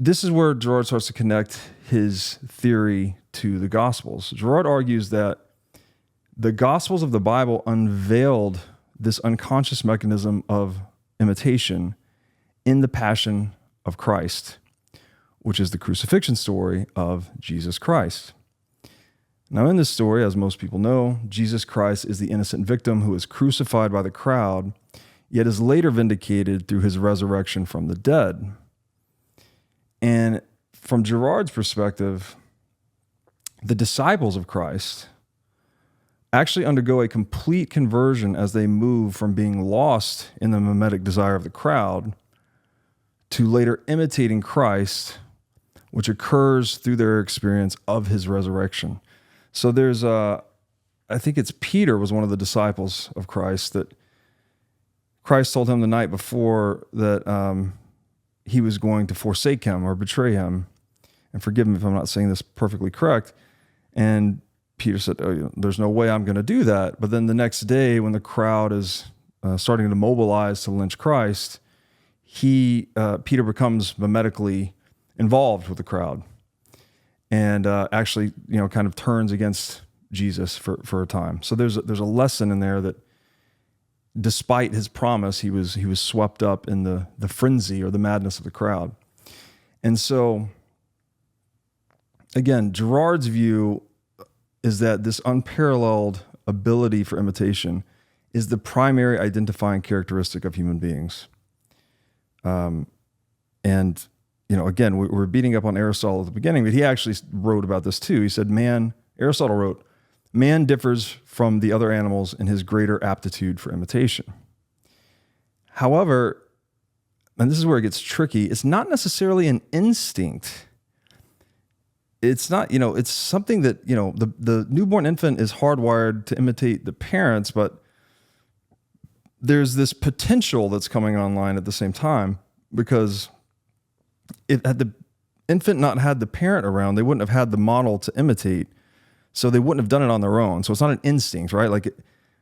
this is where Girard starts to connect his theory to the Gospels. Girard argues that the Gospels of the Bible unveiled this unconscious mechanism of imitation in the Passion of Christ, which is the crucifixion story of Jesus Christ. Now, in this story, as most people know, Jesus Christ is the innocent victim who is crucified by the crowd, yet is later vindicated through his resurrection from the dead. And from Girard's perspective, the disciples of Christ actually undergo a complete conversion as they move from being lost in the memetic desire of the crowd to later imitating Christ, which occurs through their experience of his resurrection. So there's I think it's Peter was one of the disciples of Christ that Christ told him the night before that he was going to forsake him or betray him. And forgive me if I'm not saying this perfectly correct. And Peter said, oh, there's no way I'm going to do that. But then the next day when the crowd is starting to mobilize to lynch Christ, Peter becomes memetically involved with the crowd and actually, kind of turns against Jesus for a time. So there's a lesson in there that despite his promise, he was swept up in the frenzy or the madness of the crowd. And so, again, Girard's view is that this unparalleled ability for imitation is the primary identifying characteristic of human beings. And, again, we're beating up on Aristotle at the beginning, but he actually wrote about this too. He said, Aristotle wrote, man differs from the other animals in his greater aptitude for imitation. However, and this is where it gets tricky, it's not necessarily an instinct. It's not, it's something that, the newborn infant is hardwired to imitate the parents, but there's this potential that's coming online at the same time, because had the infant not had the parent around, they wouldn't have had the model to imitate. So they wouldn't have done it on their own. So it's not an instinct, right? Like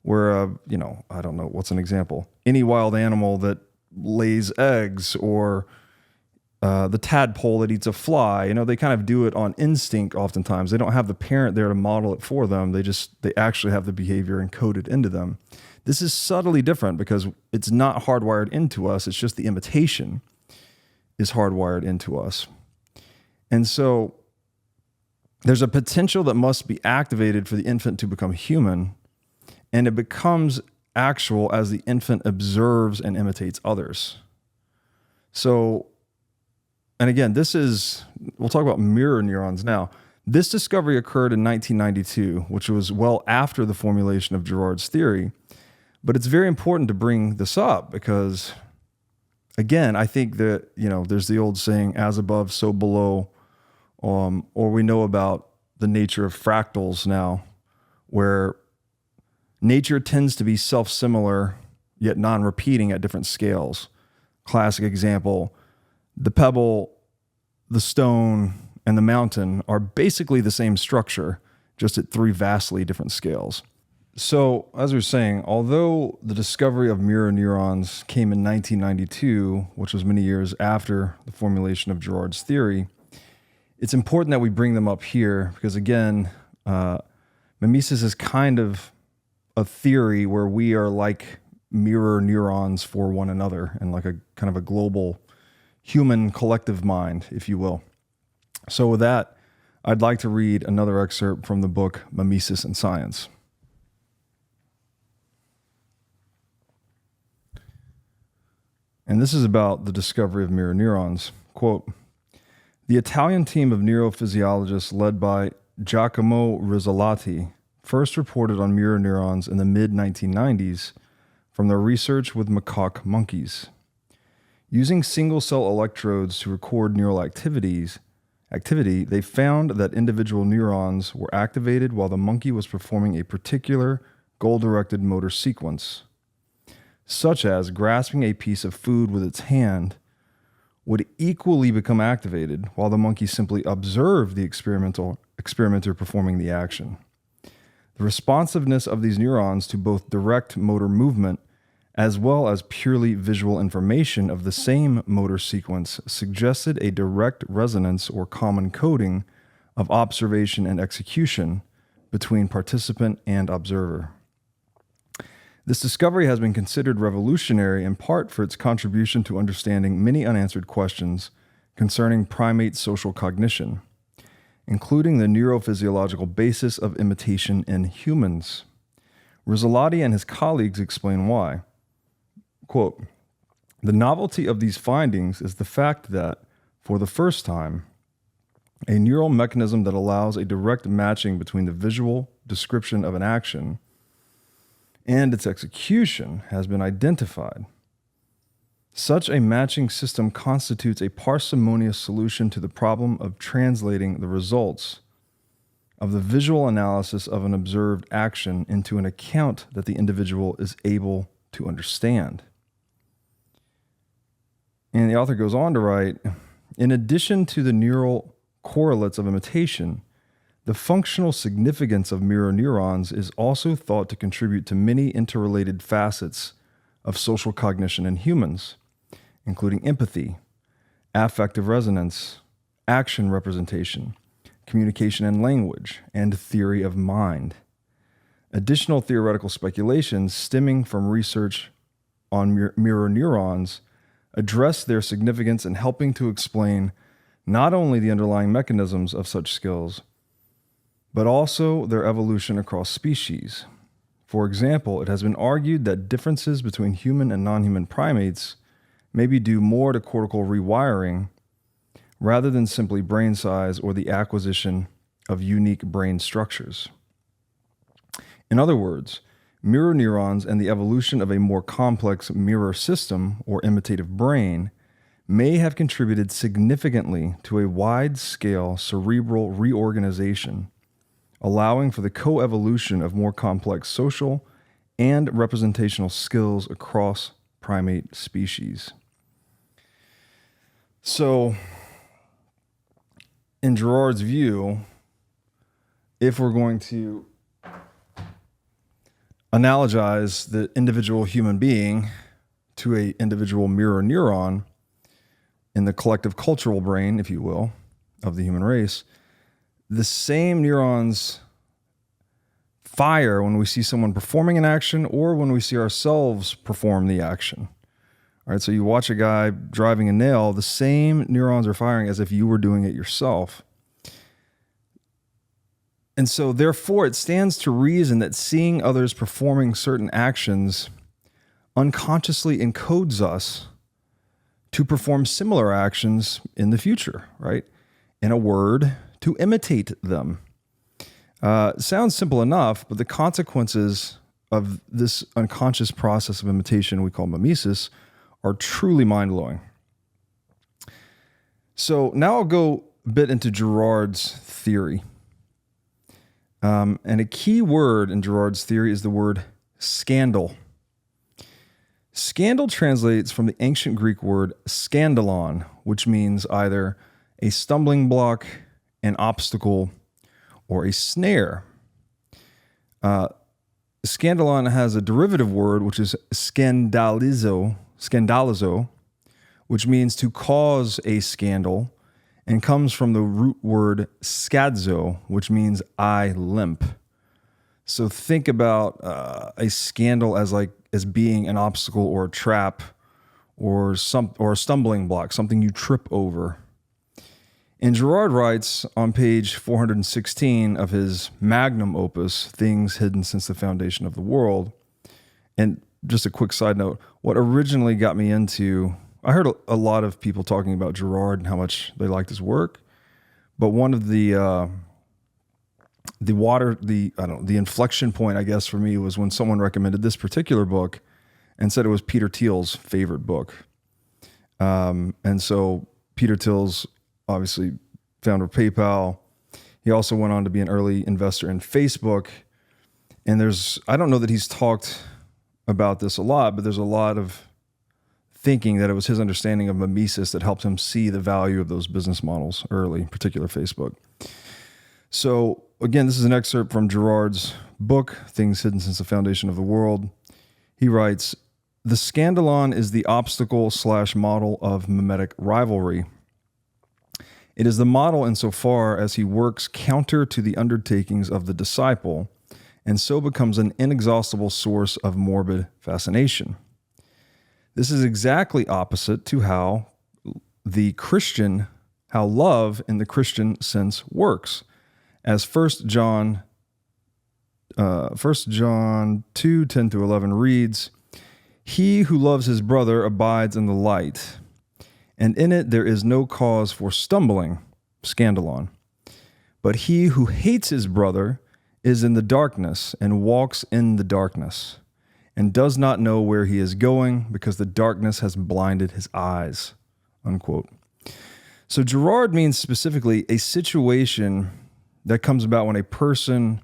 where, I don't know, what's an example? Any wild animal that lays eggs, or the tadpole that eats a fly, they kind of do it on instinct oftentimes. They don't have the parent there to model it for them. They actually have the behavior encoded into them. This is subtly different because it's not hardwired into us. It's just the imitation is hardwired into us. And so there's a potential that must be activated for the infant to become human, and it becomes actual as the infant observes and imitates others. So, and again, we'll talk about mirror neurons now. This discovery occurred in 1992, which was well after the formulation of Girard's theory. But it's very important to bring this up because, again, I think that, there's the old saying, as above, so below. Or we know about the nature of fractals now, where nature tends to be self-similar, yet non-repeating at different scales. Classic example, the pebble, the stone, and the mountain are basically the same structure, just at three vastly different scales. So, as we were saying, although the discovery of mirror neurons came in 1992, which was many years after the formulation of Girard's theory, it's important that we bring them up here because, again, mimesis is kind of a theory where we are like mirror neurons for one another and like a kind of a global human collective mind, if you will. So with that, I'd like to read another excerpt from the book Mimesis and Science. And this is about the discovery of mirror neurons. Quote, the Italian team of neurophysiologists led by Giacomo Rizzolatti first reported on mirror neurons in the mid-1990s from their research with macaque monkeys. Using single-cell electrodes to record neural activity, they found that individual neurons were activated while the monkey was performing a particular goal-directed motor sequence, such as grasping a piece of food with its hand, would equally become activated while the monkey simply observed the experimenter performing the action. The responsiveness of these neurons to both direct motor movement as well as purely visual information of the same motor sequence, suggested a direct resonance or common coding of observation and execution between participant and observer. This discovery has been considered revolutionary in part for its contribution to understanding many unanswered questions concerning primate social cognition, including the neurophysiological basis of imitation in humans. Rizzolatti and his colleagues explain why. Quote, "The novelty of these findings is the fact that, for the first time, a neural mechanism that allows a direct matching between the visual description of an action and its execution has been identified. Such a matching system constitutes a parsimonious solution to the problem of translating the results of the visual analysis of an observed action into an account that the individual is able to understand." And the author goes on to write, "In addition to the neural correlates of imitation, the functional significance of mirror neurons is also thought to contribute to many interrelated facets of social cognition in humans, including empathy, affective resonance, action representation, communication and language, and theory of mind. Additional theoretical speculations stemming from research on mirror neurons address their significance in helping to explain not only the underlying mechanisms of such skills, but also their evolution across species. For example, it has been argued that differences between human and non-human primates may be due more to cortical rewiring rather than simply brain size or the acquisition of unique brain structures. In other words, mirror neurons and the evolution of a more complex mirror system or imitative brain may have contributed significantly to a wide-scale cerebral reorganization, allowing for the coevolution of more complex social and representational skills across primate species." So, in Girard's view, if we're going to analogize the individual human being to an individual mirror neuron in the collective cultural brain, if you will, of the human race, the same neurons fire when we see someone performing an action or when we see ourselves perform the action. All right, so you watch a guy driving a nail, the same neurons are firing as if you were doing it yourself. And so therefore, it stands to reason that seeing others performing certain actions unconsciously encodes us to perform similar actions in the future, right? In a word, to imitate them. Sounds simple enough, but the consequences of this unconscious process of imitation we call mimesis are truly mind-blowing. So now I'll go a bit into Girard's theory. And a key word in Girard's theory is the word scandal. Scandal translates from the ancient Greek word scandalon, which means either a stumbling block, an obstacle, or a snare. Scandalon has a derivative word, which is scandalizo, which means to cause a scandal, and comes from the root word scadzo, which means I limp. So think about a scandal as being an obstacle or a trap or a stumbling block, something you trip over. And Girard writes on page 416 of his magnum opus, Things Hidden Since the Foundation of the World. And just a quick side note, what originally got me into, I heard a lot of people talking about Girard and how much they liked his work, but one of the inflection point, I guess, for me was when someone recommended this particular book and said it was Peter Thiel's favorite book. And so Peter Thiel's obviously founder of PayPal. He also went on to be an early investor in Facebook. And I don't know that he's talked about this a lot, but there's a lot of thinking that it was his understanding of mimesis that helped him see the value of those business models early, in particular Facebook. So again, this is an excerpt from Girard's book, Things Hidden Since the Foundation of the World. He writes, the scandalon is the obstacle/model of memetic rivalry. It is the model insofar as he works counter to the undertakings of the disciple, and so becomes an inexhaustible source of morbid fascination. This is exactly opposite to how love in the Christian sense works. As 1 John 2:10-11 reads, "He who loves his brother abides in the light, and in it there is no cause for stumbling," scandalon. "But he who hates his brother is in the darkness and walks in the darkness, and does not know where he is going, because the darkness has blinded his eyes," unquote. So Girard means specifically a situation that comes about when a person,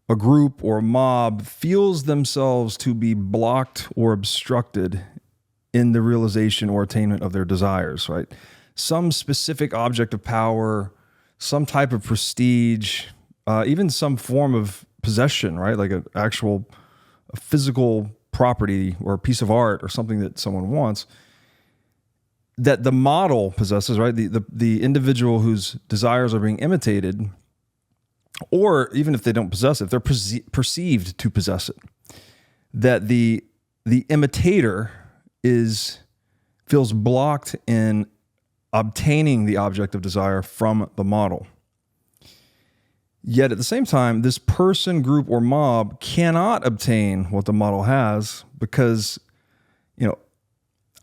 a group, or a mob feels themselves to be blocked or obstructed in the realization or attainment of their desires, right? Some specific object of power, some type of prestige, even some form of possession, right? Like an actual physical property or a piece of art or something that someone wants, that the model possesses, right? The individual whose desires are being imitated, or even if they don't possess it, if they're perceived to possess it, that the imitator feels blocked in obtaining the object of desire from the model. Yet at the same time, this person, group, or mob cannot obtain what the model has because,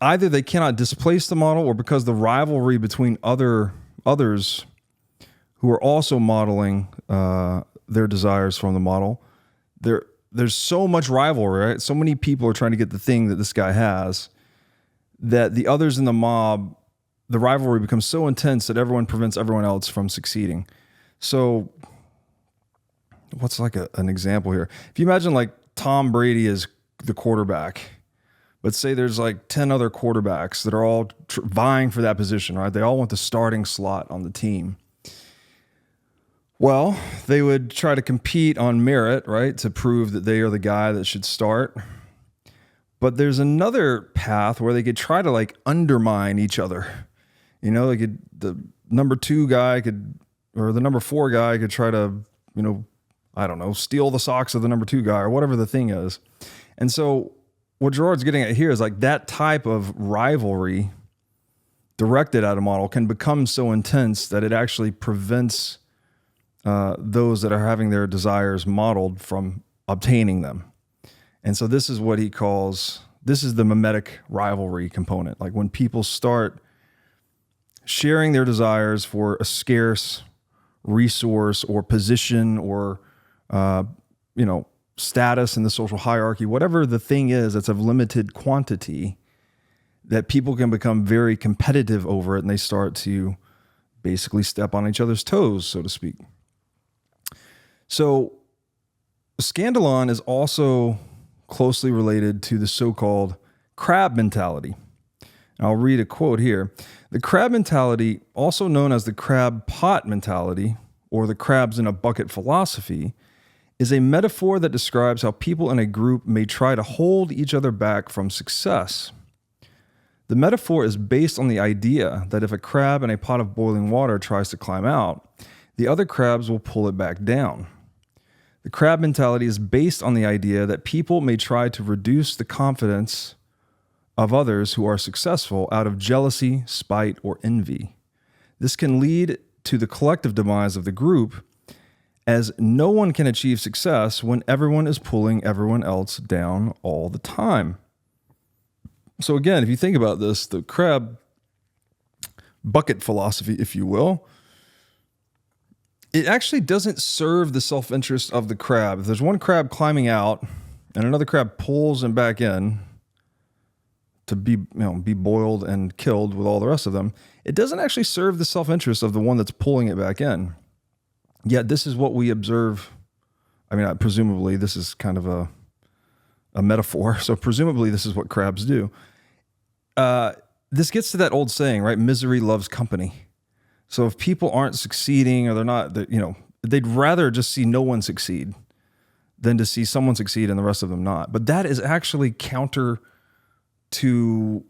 either they cannot displace the model, or because the rivalry between others who are also modeling their desires from the model, there's so much rivalry, right? So many people are trying to get the thing that this guy has, that the others in the mob, the rivalry becomes so intense that everyone prevents everyone else from succeeding. So what's like an example here? If you imagine like Tom Brady is the quarterback, but say there's like 10 other quarterbacks that are all vying for that position, right? They all want the starting slot on the team. Well, they would try to compete on merit, right? To prove that they are the guy that should start. But there's another path where they could try to like undermine each other. The number 2 guy or the number 4 guy could try to, steal the socks of the number 2 guy or whatever the thing is. And so what Girard's getting at here is like that type of rivalry directed at a model can become so intense that it actually prevents those that are having their desires modeled from obtaining them. And so this is what he calls, this is the memetic rivalry component. Like when people start sharing their desires for a scarce resource or position or, status in the social hierarchy, whatever the thing is that's of limited quantity, that people can become very competitive over it, and they start to basically step on each other's toes, so to speak. So scandalon is also closely related to the so-called crab mentality. And I'll read a quote here. "The crab mentality, also known as the crab pot mentality or the crabs in a bucket philosophy, is a metaphor that describes how people in a group may try to hold each other back from success. The metaphor is based on the idea that if a crab in a pot of boiling water tries to climb out, the other crabs will pull it back down. The crab mentality is based on the idea that people may try to reduce the confidence of others who are successful out of jealousy, spite, or envy. This can lead to the collective demise of the group, as no one can achieve success when everyone is pulling everyone else down all the time." So again, if you think about this, the crab bucket philosophy, if you will, it actually doesn't serve the self-interest of the crab. If there's one crab climbing out and another crab pulls him back in to be boiled and killed with all the rest of them, it doesn't actually serve the self-interest of the one that's pulling it back in. Yet this is what we observe. Presumably this is kind of a metaphor. So presumably this is what crabs do. This gets to that old saying, right? Misery loves company. So if people aren't succeeding or they'd rather just see no one succeed than to see someone succeed and the rest of them not. But that is actually counter to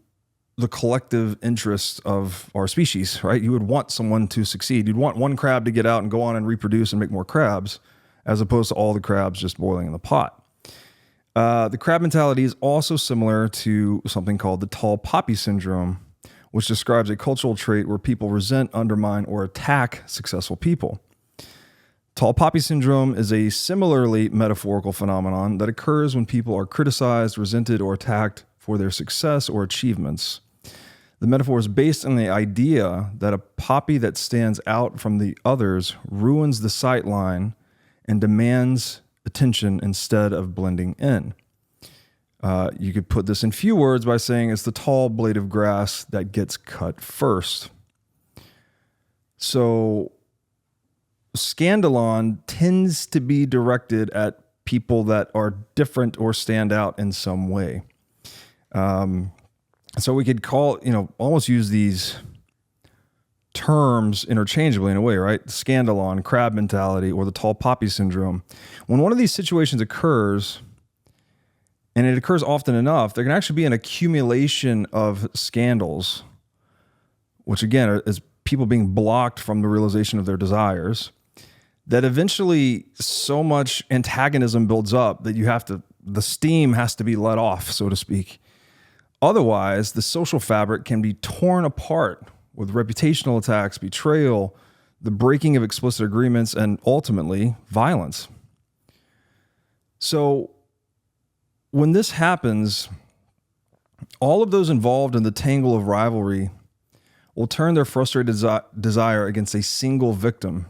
the collective interest of our species, right? You would want someone to succeed. You'd want one crab to get out and go on and reproduce and make more crabs, as opposed to all the crabs just boiling in the pot. The crab mentality is also similar to something called the tall poppy syndrome, which describes a cultural trait where people resent, undermine, or attack successful people. Tall poppy syndrome is a similarly metaphorical phenomenon that occurs when people are criticized, resented, or attacked for their success or achievements. The metaphor is based on the idea that a poppy that stands out from the others ruins the sight line and demands attention instead of blending in. You could put this in few words by saying it's the tall blade of grass that gets cut first. So scandalon tends to be directed at people that are different or stand out in some way. So we could almost use these terms interchangeably in a way, right? Scandalon, crab mentality, or the tall poppy syndrome. When one of these situations occurs, and it occurs often enough, there can actually be an accumulation of scandals, which again is people being blocked from the realization of their desires, that eventually so much antagonism builds up that the steam has to be let off, so to speak. Otherwise, the social fabric can be torn apart with reputational attacks, betrayal, the breaking of explicit agreements, and ultimately violence. So when this happens, all of those involved in the tangle of rivalry will turn their frustrated desire against a single victim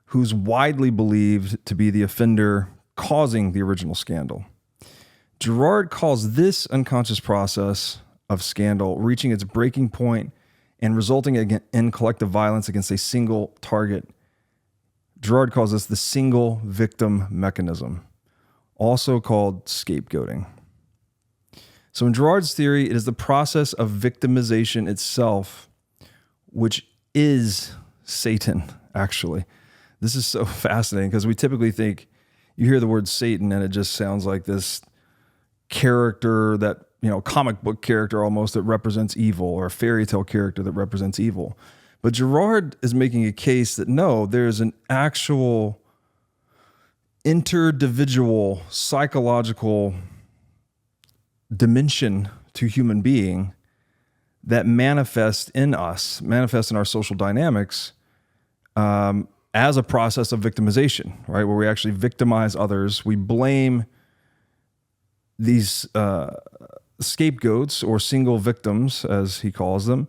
who's widely believed to be the offender causing the original scandal. Girard calls this unconscious process of scandal reaching its breaking point and resulting in collective violence against a single target. Girard calls this the single victim mechanism, also called scapegoating. So in Girard's theory, it is the process of victimization itself, which is Satan, actually. This is so fascinating because we typically think, you hear the word Satan and it just sounds like this character that, comic book character almost that represents evil, or a fairy tale character that represents evil. But Girard is making a case that no, there's an actual interdividual psychological dimension to human being that manifests in us, manifests in our social dynamics, as a process of victimization, right? Where we actually victimize others. We blame these scapegoats or single victims, as he calls them.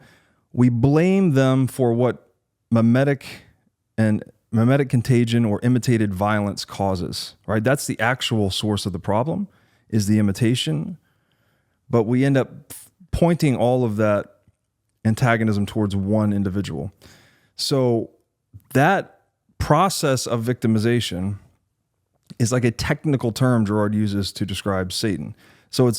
We blame them for what memetic contagion or imitated violence causes, right? That's the actual source of the problem, is the imitation. But we end up pointing all of that antagonism towards one individual. So that process of victimization is like a technical term Girard uses to describe Satan. So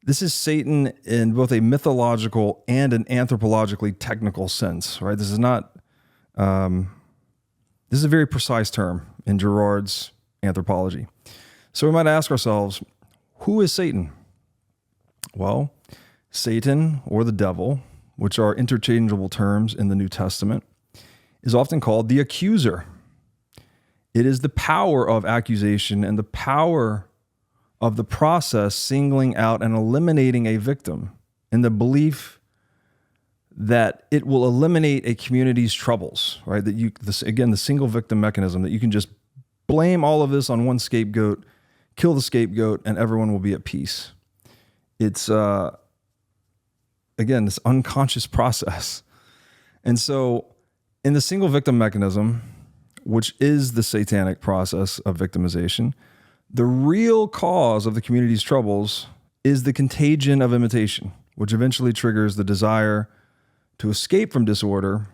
this is Satan in both a mythological and an anthropologically technical sense, right? This is not, this is a very precise term in Girard's anthropology. So we might ask ourselves, who is Satan? Well, Satan or the devil, which are interchangeable terms in the New Testament, is often called the accuser. It is the power of accusation and the power of the process singling out and eliminating a victim in the belief that it will eliminate a community's troubles, right? Again, the single victim mechanism, that you can just blame all of this on one scapegoat, kill the scapegoat, and everyone will be at peace. It's, again, this unconscious process. And so in the single victim mechanism, which is the satanic process of victimization, the real cause of the community's troubles is the contagion of imitation, which eventually triggers the desire to escape from disorder,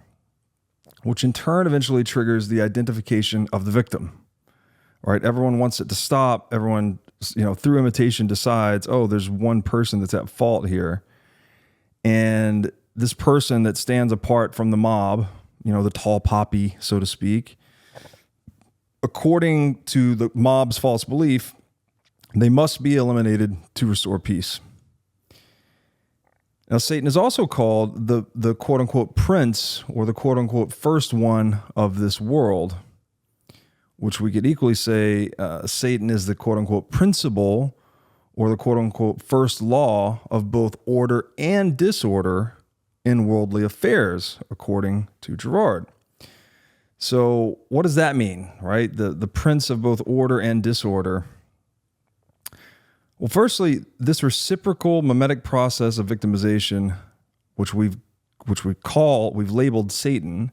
which in turn eventually triggers the identification of the victim. Right? Everyone wants it to stop. Everyone, through imitation decides, oh, there's one person that's at fault here. And this person that stands apart from the mob, the tall poppy, so to speak, according to the mob's false belief, they must be eliminated to restore peace. Now, Satan is also called the quote-unquote prince, or the quote-unquote first one of this world, which we could equally say Satan is the quote-unquote principle, or the quote-unquote first law of both order and disorder in worldly affairs, according to Girard. So what does that mean, right? The prince of both order and disorder. Well, firstly, this reciprocal memetic process of victimization, which we've labeled Satan,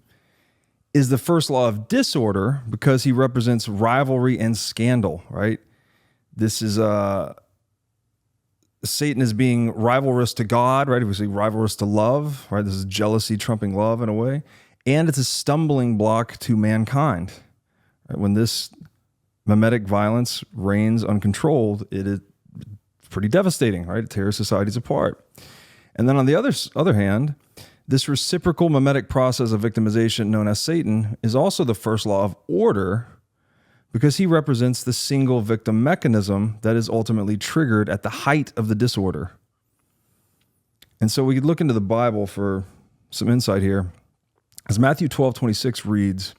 is the first law of disorder because he represents rivalry and scandal, right? This is Satan is being rivalrous to God, right? We say rivalrous to love, right? This is jealousy trumping love in a way. And it's a stumbling block to mankind. Right? When this memetic violence reigns uncontrolled, it is pretty devastating, right? It tears societies apart. And then on the other hand, this reciprocal memetic process of victimization known as Satan is also the first law of order because he represents the single victim mechanism that is ultimately triggered at the height of the disorder. And so we could look into the Bible for some insight here. As Matthew 12:26 reads,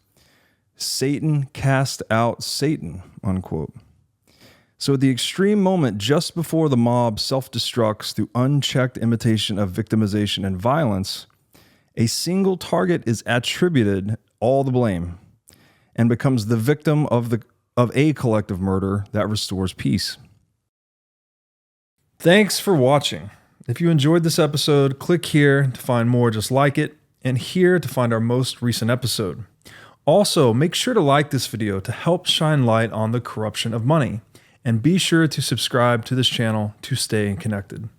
Satan cast out Satan, unquote. So at the extreme moment just before the mob self-destructs through unchecked imitation of victimization and violence, a single target is attributed all the blame and becomes the victim of a collective murder that restores peace. Thanks for watching. If you enjoyed this episode, click here to find more just like it, and here to find our most recent episode. Also, make sure to like this video to help shine light on the corruption of money, and be sure to subscribe to this channel to stay connected.